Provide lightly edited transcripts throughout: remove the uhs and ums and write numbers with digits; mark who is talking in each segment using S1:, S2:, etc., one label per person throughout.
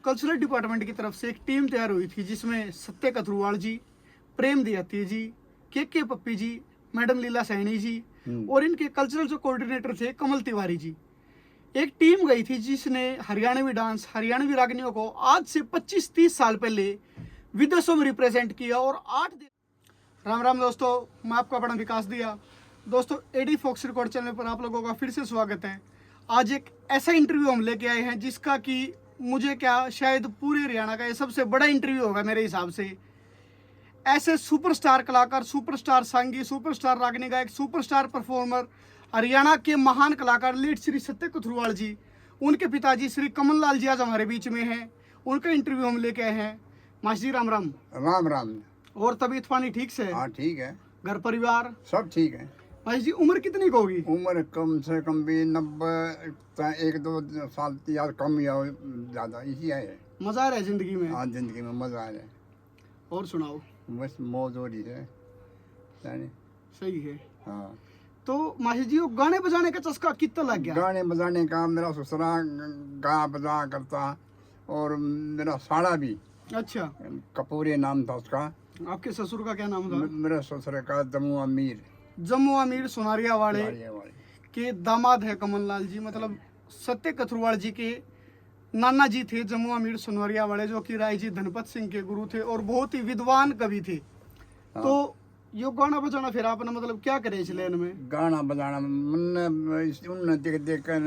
S1: Cultural department की तरफ से एक टीम तैयार हुई थी जिसमें सत्य कथरुवाल जी, प्रेम दियाती जी, के पप्पी जी, मैडम लीला सैनी जी और इनके कल्चरल जो कोऑर्डिनेटर थे कमल तिवारी जी। एक टीम गई थी जिसने हरियाणवी डांस, हरियाणवी रागनियों को आज से 25-30 साल पहले विदेशों में रिप्रेजेंट किया और 8 दिन। राम राम दोस्तों, मैं आपका अपना विकास दिया। दोस्तों, एडी फॉक्स रिकॉर्ड चैनल पर आप लोगों का फिर से स्वागत है। आज एक ऐसा इंटरव्यू हम लेके आए हैं जिसका कि मुझे क्या शायद पूरे हरियाणा का ये सबसे बड़ा इंटरव्यू होगा मेरे हिसाब से। ऐसे सुपरस्टार कलाकार, सुपरस्टार सांगी, सुपरस्टार रागनी गायक, सुपरस्टार परफॉर्मर, हरियाणा के महान कलाकार लेट श्री सत्य कथरुवाल जी, उनके पिताजी श्री कमल लाल जी आज हमारे बीच में हैं। उनका इंटरव्यू हम लेके आए हैं। मासी जी राम राम।
S2: राम राम।
S1: और तबीयत पानी ठीक से?
S2: हाँ ठीक है,
S1: घर परिवार
S2: सब ठीक है।
S1: मासी जी उम्र कितनी की होगी?
S2: उम्र कम से कम भी 90 1-2 साल या कम या ज़्यादा इसी है।
S1: मजा आ रहा है जिंदगी में?
S2: हाँ, जिंदगी में मजा आ रहा है।
S1: और सुनाओ।
S2: बस मौज हो रही है यानी।
S1: सही है।
S2: हाँ,
S1: तो मासी जी वो गाने बजाने का चस्का कितना लग गया?
S2: गाने बजाने का मेरा ससुरा गा बजा करता और मेरा साड़ा भी,
S1: अच्छा,
S2: कपूरे नाम था उसका।
S1: आपके ससुर का क्या नाम था?
S2: मेरा ससुर का जम्मू अमीर
S1: जम्मू अमीर सोनारिया वाले
S2: वाले।
S1: के दामाद है कमल लाल जी, मतलब सत्य कथरुवाल जी के नाना जी थे जम्मू अमीर सोनारिया वाले, जो कि राय जी धनपत सिंह के गुरु थे और बहुत ही विद्वान कवि थे।
S2: हाँ।
S1: तो यो गाना बजाना फिर आपने मतलब क्या करे इस लेन में?
S2: गाना बजाना मन उन देख देख कर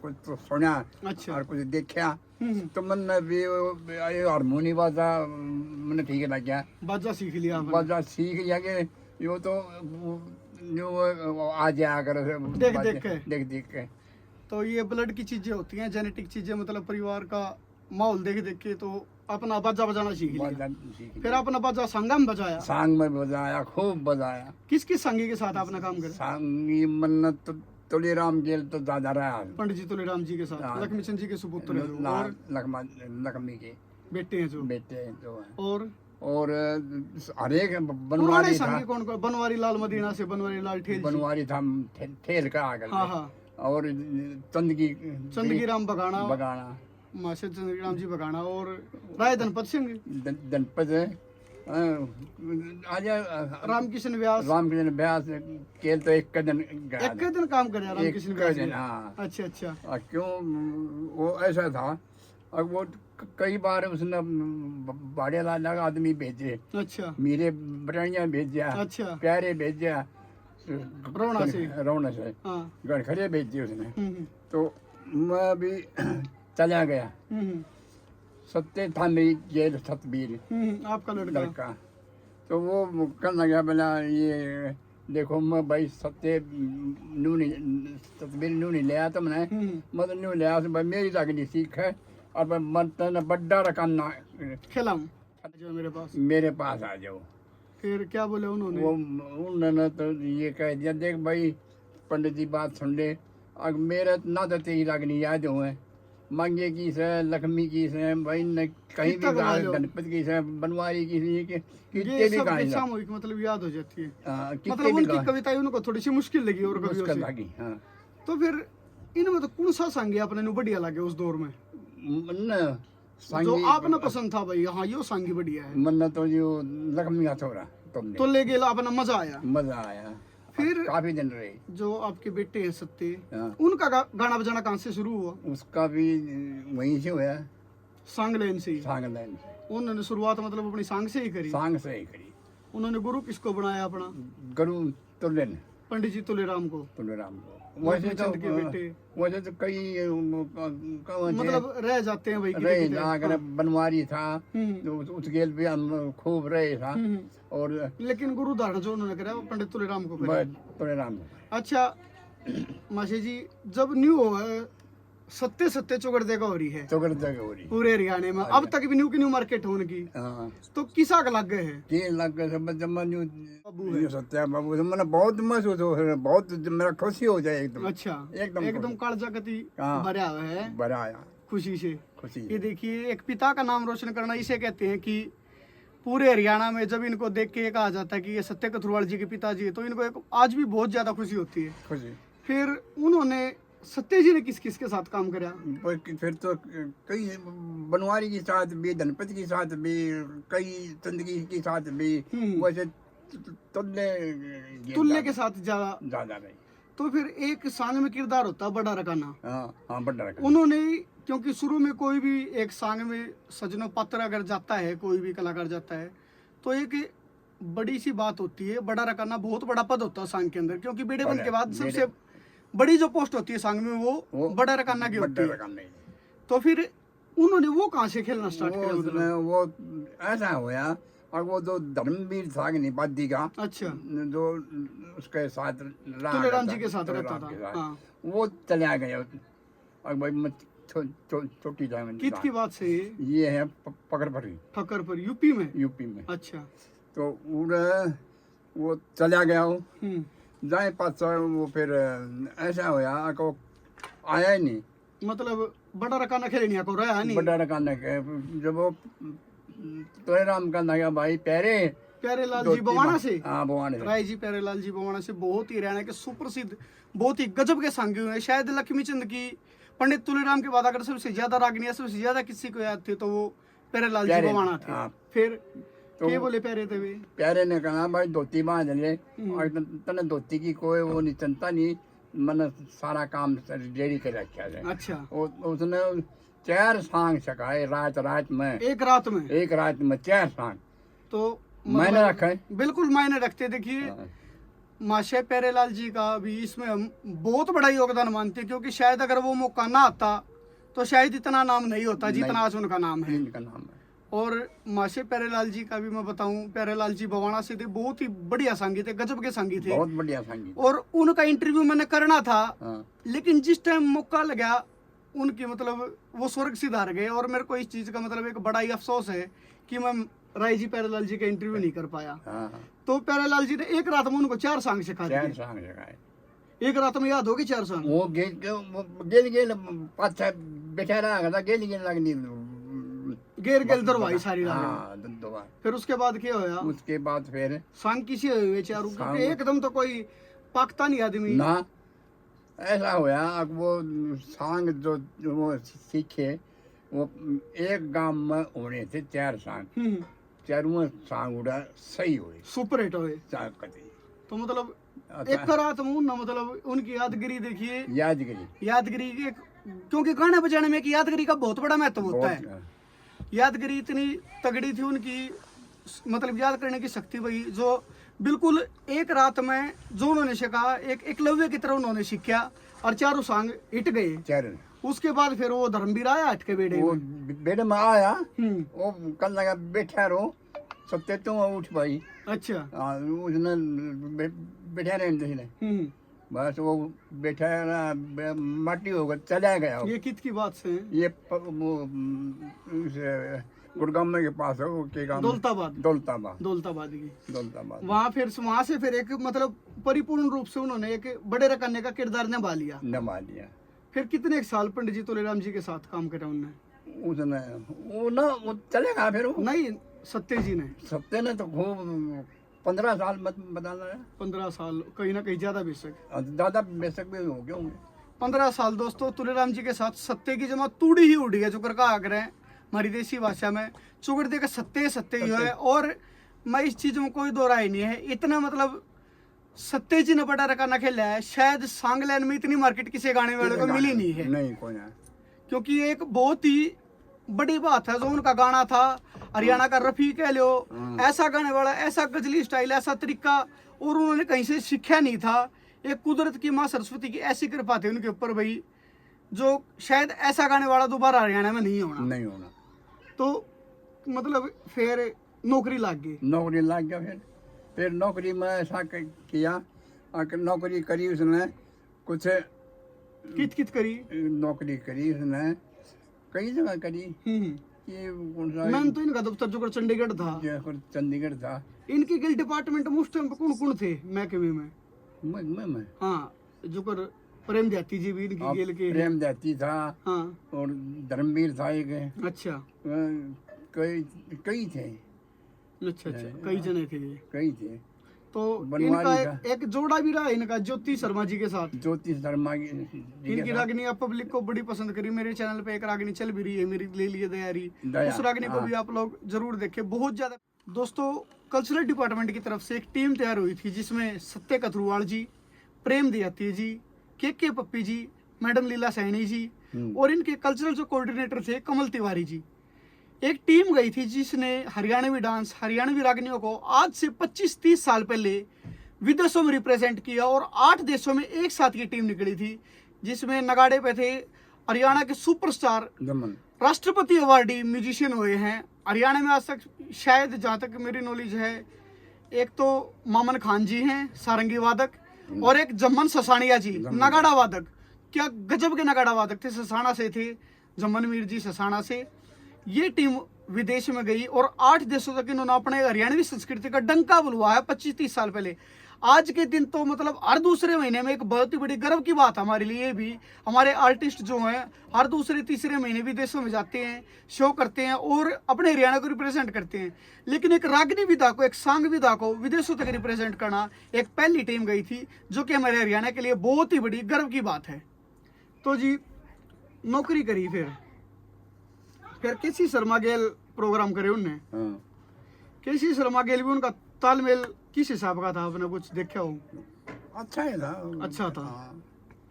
S2: कुछ तो सुना
S1: अच्छा।
S2: और कुछ देखा
S1: हम्म।
S2: तो मन भी हारमोनी बाजा मन ठीक लग गया।
S1: बाजा सीख लिया आपने?
S2: बाजा सीख लिया कि यो तो जो आ जाया कर
S1: देख देख के।
S2: देख देख के।
S1: तो ये ब्लड की चीजें होती हैं, जेनेटिक चीजें, मतलब परिवार का माहौल देख देख के तो अपना बाजा बजाना सीख लिया।
S2: बाजा सीख
S1: फिर आपने बाजा संगम बजाया?
S2: सांग में बजाया, खूब बजाया।
S1: किस किस संगी के साथ आपने काम करा?
S2: सांगी मन्नत तुलीराम जेल तो ज्यादा रहा।
S1: पंडित जी तुलेराम जी के साथ,
S2: हाँ।
S1: लक्ष्मी चंद जी के सुपुत्र हैं जो, और
S2: लक्ष्मी के
S1: बेटे हैं जो,
S2: बेटे जो है।
S1: और
S2: हर एक
S1: पुराने
S2: बनवारी था।
S1: संगी कौन कौन? बनवारी लाल मदीना से बनवारी लाल ठेल जी।
S2: बनवारी था ठेल का आगे।
S1: हाँ हाँ।
S2: और चंदगी
S1: चंदगी राम बगाना,
S2: बगाना,
S1: मासे चंदगी राम जी बगाना और राय धनपत सिंह,
S2: जनपद आज
S1: रामकिशन व्यास।
S2: रामकृष्ण व्यास केल तो एक दिन गया
S1: एक दिन काम करे रामकिशन व्यास जी?
S2: हाँ।
S1: अच्छा अच्छा।
S2: क्यों वो ऐसा था, और वो कई बार उसने बड़े लाल आदमी भेजे,
S1: अच्छा
S2: मेरे बटाइया भेजा,
S1: अच्छा।
S2: प्यारे भेजा
S1: रोना से?
S2: रोना से
S1: हाँ।
S2: गड़खड़े भेज दिए उसने।
S1: हम्म
S2: तो मैं भी चला गया।
S1: हम्म
S2: सत्य था मेरी जेल सतबीर
S1: आपका लड़का?
S2: लड़का। तो वो कहने लगा बोला ये देखो मैं भाई सत्य नू नहीं सतबीर नू नहीं लिया तो मैंने मतलब नू लिया तो भाई मेरी लगनी सीख है और मैं मतलब बड्डा रखना
S1: खिलाऊं जो मेरे पास
S2: आ जाओ।
S1: फिर क्या बोले उन्होंने?
S2: वो उन्होंने तो ये कह दिया देख भाई पंडित जी बात सुन ले, अब मेरा ना तो तेरी लगनी याद हुए मांगे की से, लक्ष्मी की से, भाई न कहीं भी गणपति की से, बनवारी की से,
S1: ये सब सामूहिक मतलब याद हो जाती है। मतलब उनकी कविताएं उनको थोड़ी सी मुश्किल लगी और कवियों से
S2: लगी। हाँ।
S1: तो फिर इनमें तो कौन सा संग अपने नु बढ़िया लगे उस दौर में जो आपने पसंद था? भाई हाँ यो संगी बढ़िया है।
S2: मन तो जो लक्ष्मी हथौड़ा
S1: तो ले गए अपना मजा आया?
S2: मजा आया। फिर काफी दिन रहे। जो
S1: आपके बेटे हैं सत्य, उनका गाना बजाना कहाँ से शुरू हुआ?
S2: उसका भी वहीं से हुआ,
S1: सांगलेन से ही।
S2: सांगलेन से
S1: उन्होंने शुरुआत मतलब अपनी सांग से ही करी?
S2: सांग से ही करी।
S1: उन्होंने गुरु किसको बनाया अपना?
S2: गुरु तुलन,
S1: पंडित जी तुलेराम को।
S2: वैसे तो
S1: के बेटे
S2: वैसे तो कई
S1: मतलब रह जाते हैं
S2: भाई रहे। बनवारी था तो उस गेल भी हम खूब रहे था। और
S1: लेकिन गुरु धारण जो उन्होंने करा पंडित तुलेराम को करा।
S2: तुलेराम। अच्छा
S1: मासी जी, जब न्यू हो सत्य सत्य चौगड़दे का हो रही है,
S2: चौगड़दे का हो रही
S1: पूरे हरियाणा में अब तक भी न्यू की न्यू मार्केट होने की। तो किसा का लग गए है?
S2: के लग गए सब जब न्यू सत्या बाबू से मैंने बहुत महसूस हो, बहुत मेरा खुशी हो जाए एकदम।
S1: अच्छा, एकदम कालजा गति भरा है, भरा आया खुशी से। खुशी ये देखिए, एक पिता का नाम रोशन करना इसे कहते हैं कि पूरे हरियाणा में जब इनको देख के कहा जाता है कि ये सत्य कथरुवाल जी के पिताजी है तो इनको एक आज भी बहुत ज्यादा खुशी होती है। खुशी। फिर उन्होंने सत्य जी ने किस किस के साथ काम करा?
S2: फिर तो कई बनवारी के साथ भी, धनपति के साथ भी, कई जिंदगी के साथ भी, वैसे
S1: तुल्य के साथ ज्यादा
S2: ज्यादा रही।
S1: तो फिर एक सांग में किरदार होता है बड़ा रकाना।
S2: हाँ बड़ा रकाना।
S1: उन्होंने, क्योंकि शुरू में कोई भी एक सांग में सजनों पत्र अगर जाता है, कोई भी कलाकार जाता है, तो एक बड़ी सी बात होती है, बड़ा रकाना बहुत बड़ा पद होता है सांग के अंदर, क्योंकि बेड़ेबंद के बाद सबसे बड़ी जो पोस्ट होती है सांग में वो बड़ा रकाना की होती है। तो फिर उन्होंने वो कहाँ से खेलना स्टार्ट किया?
S2: वो ऐसा हुआ, और वो जो धर्मवीर था कि निपादी का,
S1: अच्छा,
S2: जो उसके साथ
S1: तुलेराम जी के साथ रहता था, हाँ।
S2: वो चला गया। और भाई छोटी जाए
S1: कित की बात से?
S2: ये है पकड़परी,
S1: फकरपुर यूपी में।
S2: यूपी में।
S1: अच्छा,
S2: तो वो चला गया वो जाए पास, वो फिर ऐसा हुआ कि वो आया ही नहीं।
S1: मतलब बड़ा रकाना खेलने को रहा नहीं।
S2: बड़ा रकाना के जब वो तुलेराम का गया भाई
S1: प्यारेलाल जी बवाना से।
S2: हाँ बवाना से।
S1: राय जी प्यारेलाल जी बवाना से बहुत ही हरियाणा के सुप्रसिद्ध, बहुत ही गजब के सांगी हुए हैं। शायद लक्ष्मी चंद की, पंडित तुलेराम के बाद अगर सबसे ज्यादा रागनिया सबसे ज्यादा किसी को याद थे तो वो प्यारेलाल जी बवाना थे। फिर
S2: तो
S1: क्या बोले प्यारे थे वे?
S2: प्यारे ने कहा भाई धोती बांध ले, और तने धोती की कोई वो नहीं चिंता नहीं, मैंने सारा काम रेडी कर रखा है।
S1: अच्छा,
S2: उसने 4 सांग सकाए रात में,
S1: एक रात में 4
S2: सांग
S1: तो
S2: मैंने रखा है।
S1: बिल्कुल मायने रखते। देखिए माशे प्यारेलाल जी का भी इसमें हम बहुत बड़ा योगदान मानते हैं, क्योंकि शायद अगर वो मौका ना आता तो शायद इतना नाम नहीं होता जितना आज उनका नाम है। और माशे प्यारेलाल जी का भी मैं बताऊं, प्यारेलाल जी बवाना से थे, बहुत ही बढ़िया संगी थे, गजब के संगी थे,
S2: बहुत बढ़िया संगी।
S1: और उनका इंटरव्यू मैंने करना था, लेकिन जिस टाइम मौका लगा उनकी मतलब वो स्वर्ग सिधार गए। और मेरे को इस चीज का मतलब एक बड़ा ही अफसोस है कि मैं राय जी प्यारेलाल जी का इंटरव्यू नहीं कर पाया। तो प्यारेलाल जी ने एक रात में उनको 4 सांग सिखा दिए।
S2: 4 सांग सिखाए
S1: एक रात में याद होगी 4 सांग?
S2: वो गेल 5-6 बैठा रहा था, गेल लगनी
S1: गेर दरवाई सारी रात।
S2: हाँ,
S1: फिर उसके बाद क्या होया?
S2: उसके बाद फिर
S1: सांग किसी हुए चारों, क्योंकि एकदम तो कोई पाकता नहीं आदमी
S2: ना। ऐसा हुआ अब वो सांग जो वो सीखे, वो एक गांव में होने थे 4 सांग, चारों सांग उड़ा सही हुए,
S1: सुपर हिट हुए। तो मतलब एक रात में ना, मतलब उनकी यादगिरी देखिए, यादगिरी के, क्योंकि गाने बजाने में यादगिरी का बहुत बड़ा महत्व होता है। यादगिरी इतनी तगड़ी थी उनकी, मतलब याद करने की शक्ति वही, जो बिल्कुल एक रात में जो उन्होंने सीखा, एक एकलव्य की तरह उन्होंने सीखा, और 4 सांग हिट गए। उसके बाद फिर वो धर्मवीर आया हट के बेड़े
S2: में आया, वो कल लगा बैठा रहो सत्य तुम उठ भाई।
S1: अच्छा,
S2: उसने बैठा रहे, बस वो बैठा ना, माटी होकर चला गया।
S1: ये कित की बात से?
S2: ये गुड़गांव के पास है, वो दौलताबाद की।
S1: वहाँ फिर वहाँ से फिर एक मतलब परिपूर्ण रूप से उन्होंने एक बड़े रकाने का किरदार निभा लिया। फिर कितने साल पंडित जी तुलेराम जी के साथ काम करा उन्होंने?
S2: उसने वो चलेगा फिर वो
S1: नहीं, सत्य ने तो खूब 15 साल बताना है। 15 साल, कहीं ना कहीं ज्यादा बेशक भी हो गए होंगे। 15 साल दोस्तों तुलेराम जी के साथ सत्य की जमा तूड़ी ही उड़ी है, जो कर का आग्रह है हमारी देसी भाषा में, चुगड़ दे सत्य ही है। और मैं इस चीज में कोई दो राय नहीं है, इतना मतलब सत्य जी ने बड़ा रकाना खेला है, शायद सांगलैंड में इतनी मार्केट किसी गाने वाले को मिली नहीं है। नहीं, कोई नहीं, क्योंकि एक बहुत ही बड़ी बात है जो उनका गाना था, हरियाणा का रफी कह लो, ऐसा गाने वाला, ऐसा गजली स्टाइल, ऐसा तरीका, और उन्होंने कहीं से सीखा नहीं था। एक कुदरत की माँ सरस्वती की ऐसी कृपा थी उनके ऊपर भाई, जो शायद ऐसा गाने वाला दोबारा हरियाणा में नहीं होना। तो मतलब फिर नौकरी लग गई। फिर नौकरी में ऐसा किया, नौकरी करी उसने कुछ कित करी नौकरी करी उसने, कई जगह करी। ये मैंने तो इनका दफ्तर जो चंडीगढ़ था, इनके गिल डिपार्टमेंट में उस टाइम कौन थे महकमे में? हाँ, जो कर प्रेम जाती जी भी इनकी गिल के, प्रेम जाती था, हाँ, और धर्मवीर था एक। अच्छा, कई थे। अच्छा, कई जने थे। तो
S2: बनवा
S1: इनका
S2: लिया।
S1: एक जोड़ा भी रहा है इनका ज्योति शर्मा जी के साथ।
S2: ज्योति शर्मा की
S1: इनकी रागनी आप पब्लिक को बड़ी पसंद करी। मेरे चैनल पे एक रागनी चल भी रही है मेरी, ले लिए दयारी,
S2: दया,
S1: उस रागनी को
S2: हाँ।
S1: भी आप लोग जरूर देखें। बहुत ज्यादा दोस्तों कल्चरल डिपार्टमेंट की तरफ से एक टीम तैयार हुई थी जिसमें सत्य कथरुवाल जी, प्रेम दियाती जी, के पप्पी जी, मैडम लीला सैनी जी और इनके कल्चरल जो कोऑर्डिनेटर थे कमल तिवारी जी। एक टीम गई थी जिसने हरियाणवी डांस, हरियाणवी रागनियों को आज से 25-30 साल पहले विदेशों में रिप्रेजेंट किया और 8 देशों में एक साथ ये टीम निकली थी, जिसमें नगाड़े पे थे हरियाणा के सुपरस्टार
S2: दमन।
S1: राष्ट्रपति अवार्डी म्यूजिशियन हुए हैं हरियाणा में आज तक। शायद जहाँ तक मेरी नॉलेज है, एक तो मामन खान जी हैं सारंगी वादक, और एक जम्मन ससानिया जी नगाड़ा वादक। क्या गजब के नगाड़ा वादक थे, ससाना से थे जम्मन मीर जी ससाना से। ये टीम विदेश में गई और 8 देशों तक इन्होंने अपने हरियाणवी संस्कृति का डंका बुलवाया 25-30 साल पहले। आज के दिन तो मतलब हर दूसरे महीने में एक बहुत ही बड़ी गर्व की बात हमारे लिए भी, हमारे आर्टिस्ट जो हैं हर दूसरे तीसरे महीने विदेशों में जाते हैं, शो करते हैं और अपने हरियाणा को रिप्रेजेंट करते हैं। लेकिन एक रागनी विधा को, एक सांग विधा को विदेशों तक रिप्रेजेंट करना एक पहली टीम गई थी, जो कि हमारे हरियाणा के लिए बहुत ही बड़ी गर्व की बात है। तो जी नौकरी करी, फिर केसी शर्मा गेल प्रोग्राम करे उनने।
S2: हाँ।
S1: केसी शर्मा गेल भी उनका तालमेल किस हिसाब का था, आपने कुछ देखा हो?
S2: अच्छा ही था।
S1: अच्छा था।
S2: हाँ,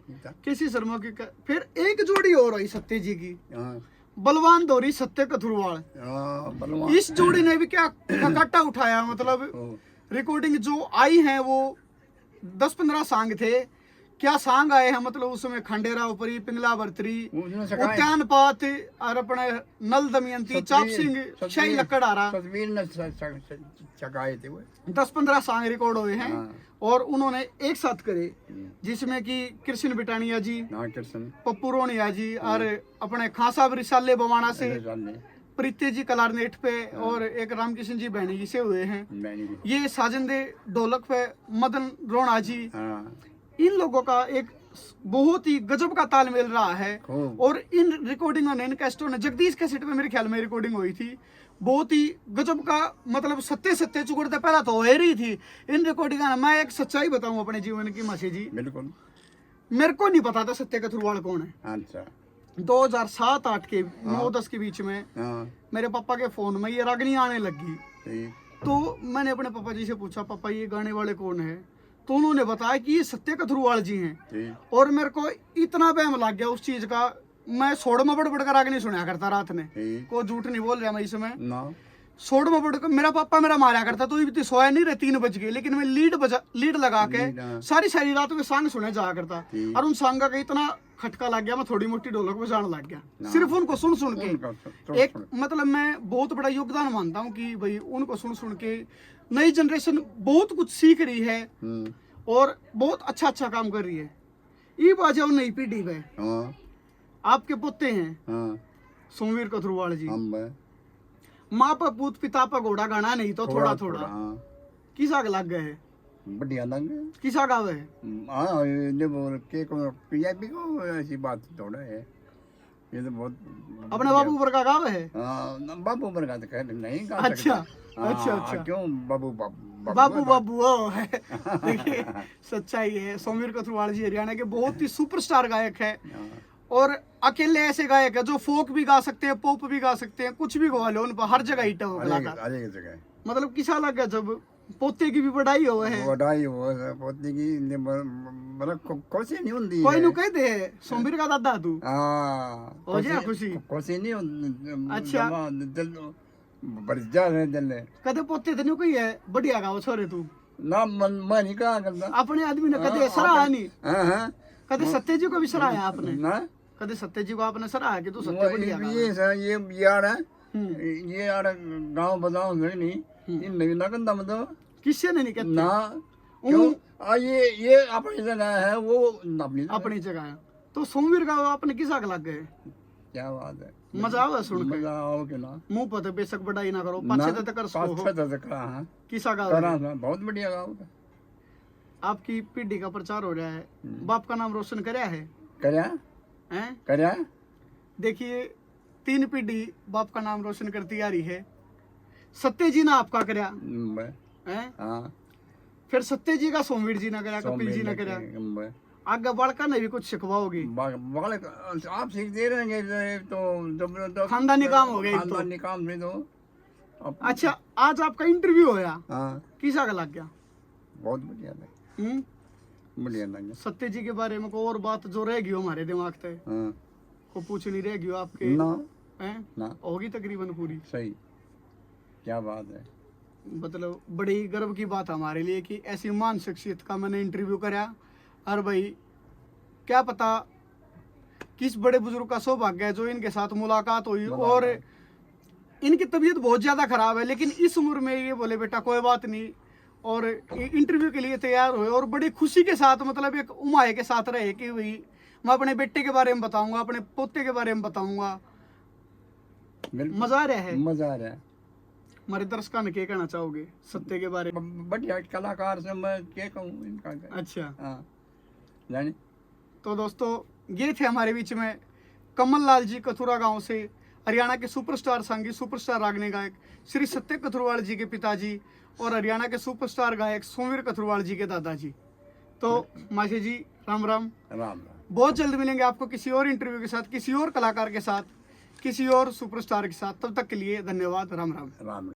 S2: ठीक था।
S1: केसी शर्मा की फिर एक जोड़ी और आई सत्य जी की,
S2: हाँ,
S1: बलवान दौरी सत्य कथुरवाल।
S2: हाँ, बलवान।
S1: इस जोड़ी ने भी क्या काटा उठाया, मतलब रिकॉर्डिंग जो आई है वो 10-15 सांग थे। क्या सांग आए हैं, मतलब उसमें खंडेरा ऊपरी, पिंगला बर्तरी,
S2: उसने सकाए।
S1: उद्यान पात और अपने नल दमयंती, चाप सिंह, शाही लक्कड़ आ रहा।
S2: तस्वीर ने चकाए थे वो।
S1: 10-15 सांग रिकॉर्ड हुए हैं
S2: हाँ।
S1: और उन्होंने एक साथ करे, जिसमें कि कृष्ण बिटानिया जी,
S2: हाँ, कृष्ण।
S1: पप्पू रोनिया जी और अपने खां साहब रिसाले बवाना से, प्रीत्य जी कलारनेट पे और एक रामकिशन जी बहनी जी से हुए हैं। ये साजंदे ढोलक पे मदन रोणा जी।
S2: हाँ।
S1: इन लोगों का एक बहुत ही गजब का तालमेल रहा है। और इन रिकॉर्डिंगों ने, इन कैस्टों ने, जगदीश कैसेट पे मेरे ख्याल में रिकॉर्डिंग हुई थी, बहुत ही गजब का, मतलब सत्य चुगड़ते पहला तो हो रही थी इन रिकॉर्डिंग। मैं एक सच्चाई बताऊं अपने जीवन की मासी जी,
S2: बिल्कुल
S1: मेरे को नहीं पता था सत्य कथुरवाल कौन है।
S2: अच्छा।
S1: 2007-8 के 9-10 के बीच में
S2: हाँ।
S1: मेरे पापा के फोन में ये रागनी आने लगी,
S2: ठीक।
S1: तो मैंने अपने पापा जी से पूछा, पापा ये गाने वाले कौन है? तो उन्होंने बताया कि ये सत्य कथुरवाल जी हैं।
S2: ठीक।
S1: और मेरे को इतना वहम लग गया उस चीज का, मैं सोड़ में बड़ कर आगे नहीं सुना करता रात में,
S2: ठीक।
S1: को झूठ नहीं बोल रहा मैं इसमें।
S2: ना।
S1: सोड़ में बड़ कर मेरा पापा मेरा मारा करता, तो इतनी सोया नहीं रहे 3 बज गए, लेकिन मैं लीड लगा के
S2: हाँ।
S1: सारी रात में सांग सुने जाया करता।
S2: ठीक।
S1: और उन सांग का इतना खटका लग गया, मैं थोड़ी मोटी ढोलक बजाने लग गया सिर्फ उनको सुन के। एक मतलब मैं बहुत बड़ा योगदान मानता हूँ कि भाई उनको सुन के नई जनरेशन बहुत कुछ सीख रही है और बहुत अच्छा काम कर रही है। ये बात है नई पीढ़ी में।
S2: हाँ।
S1: आपके पोते हैं
S2: हाँ।
S1: सोमवीर कथुरवाल जी,
S2: हम
S1: माँ पर पूत पिता पर घोड़ा गाना नहीं तो थोड़ा
S2: हाँ।
S1: किसा लग गए है,
S2: बढ़िया लग
S1: किसा गावे है?
S2: हाँ, ये बोल के पीआईपी को ऐसी बात थोड़ा है, ये तो बहुत
S1: अपने बाबू पर का गावे है।
S2: हाँ, बाबू पर का तो कह नहीं गा
S1: अच्छा
S2: सकते।
S1: अच्छा
S2: हाँ,
S1: अच्छा,
S2: क्यों बाबू
S1: बाबू वो है। देखिए सच्चाई है, सोमवीर कथुरवाल जी हरियाणा के बहुत ही सुपरस्टार गायक है और अकेले ऐसे गायक है जो फोक भी गा सकते हैं, पॉप भी गा सकते हैं, कुछ भी गवा लो उन पर हर जगह हिट है वो कलाकार। मतलब किसा लग गया जब पोते की भी बढ़ाई हो है,
S2: बढ़ाई हो पोते की, मतलब खुशी नहीं होती,
S1: कोई नु कह दे सोमवीर का दादा तू।
S2: हाँ,
S1: हो जाए खुशी।
S2: खुशी नहीं होती।
S1: अच्छा।
S2: दिल बढ़ जा रहे दिल।
S1: कदे पोते तेन कही है बढ़िया गाओ छोरे तू
S2: ना, मैं नहीं कहा करता
S1: अपने आदमी ने, कदे सराहा नहीं?
S2: हाँ।
S1: कदे सत्य जी को भी सराहा आपने?
S2: ना,
S1: कदे सत्य जी को आपने सराहा कि तू सत्य बढ़िया गा।
S2: ये यार है, ये यार गाँव बताओ नहीं, ये नहीं ना करता मतलब
S1: किससे नहीं कहते
S2: ना, क्यों ये अपनी जगह है, वो
S1: अपनी जगह है। तो सोमवीर का आपने किसा लग गए?
S2: क्या बात है,
S1: मजा आवे सुन के।
S2: मजा आओ के ना,
S1: मुंह पर बेशक बढ़ाई ना करो, पाछे तक कर सको
S2: हाँ,
S1: किसा गा
S2: बहुत बढ़िया गाओ।
S1: आपकी पीढ़ी का प्रचार हो रहा है, बाप का नाम रोशन करया है
S2: करया।
S1: देखिए 3 पीढ़ी बाप का नाम रोशन करती आ रही है। सत्य जी ने आपका करया है,
S2: हाँ।
S1: फिर सत्य जी का सोमवीर जी ने करा, कपिल जी ने करा, आगे बड़का ने भी कुछ सिखवाओगे?
S2: बालक आप सीख दे रहेंगे तो
S1: खानदानी काम हो गया ये तो।
S2: खानदानी काम दे दो।
S1: अच्छा, आज आपका इंटरव्यू होया,
S2: हाँ
S1: किसा का लग गया?
S2: बहुत बढ़िया लगे, बढ़िया लगे।
S1: सत्य जी के बारे में को और बात जो रह गई हो हमारे दिमाग से,
S2: हाँ
S1: को पूछ नहीं रह गई हो आपके?
S2: ना
S1: हैं?
S2: ना
S1: होगी तकरीबन पूरी।
S2: सही, क्या बात है।
S1: मतलब बड़ी गर्व की बात हमारे लिए कि ऐसी महान शख्सियत का मैंने इंटरव्यू करा। और भाई क्या पता किस बड़े बुजुर्ग का सौभाग्य है जो इनके साथ मुलाकात हुई। और इनकी तबीयत बहुत ज़्यादा ख़राब है, लेकिन इस उम्र में ये बोले बेटा कोई बात नहीं, और इंटरव्यू के लिए तैयार हुए। और बड़ी खुशी के साथ, मतलब एक उम्मीद के साथ रहे कि भाई मैं अपने बेटे के बारे में बताऊंगा, अपने पोते के बारे में बताऊंगा। मजा आ रहा है,
S2: मजा आ रहा है।
S1: हमारे दर्शकों ने क्या कहना चाहोगे सत्य के बारे में?
S2: बढ़िया कलाकार से मैं क्या कहूँ इनका।
S1: अच्छा,
S2: हाँ जाने।
S1: तो दोस्तों ये थे हमारे बीच में कमल लाल जी कथुरा गांव से, हरियाणा के सुपरस्टार संगीत सुपरस्टार रागनी गायक श्री सत्य कथुरवाल जी के पिताजी, और हरियाणा के सुपरस्टार गायक सोमवीर कथुरवाल जी के दादाजी। तो मासी जी राम राम।
S2: राम राम।
S1: बहुत जल्द मिलेंगे आपको किसी और इंटरव्यू के साथ, किसी और कलाकार के साथ, किसी और सुपरस्टार के साथ। तब तक के लिए धन्यवाद। राम राम।
S2: राम।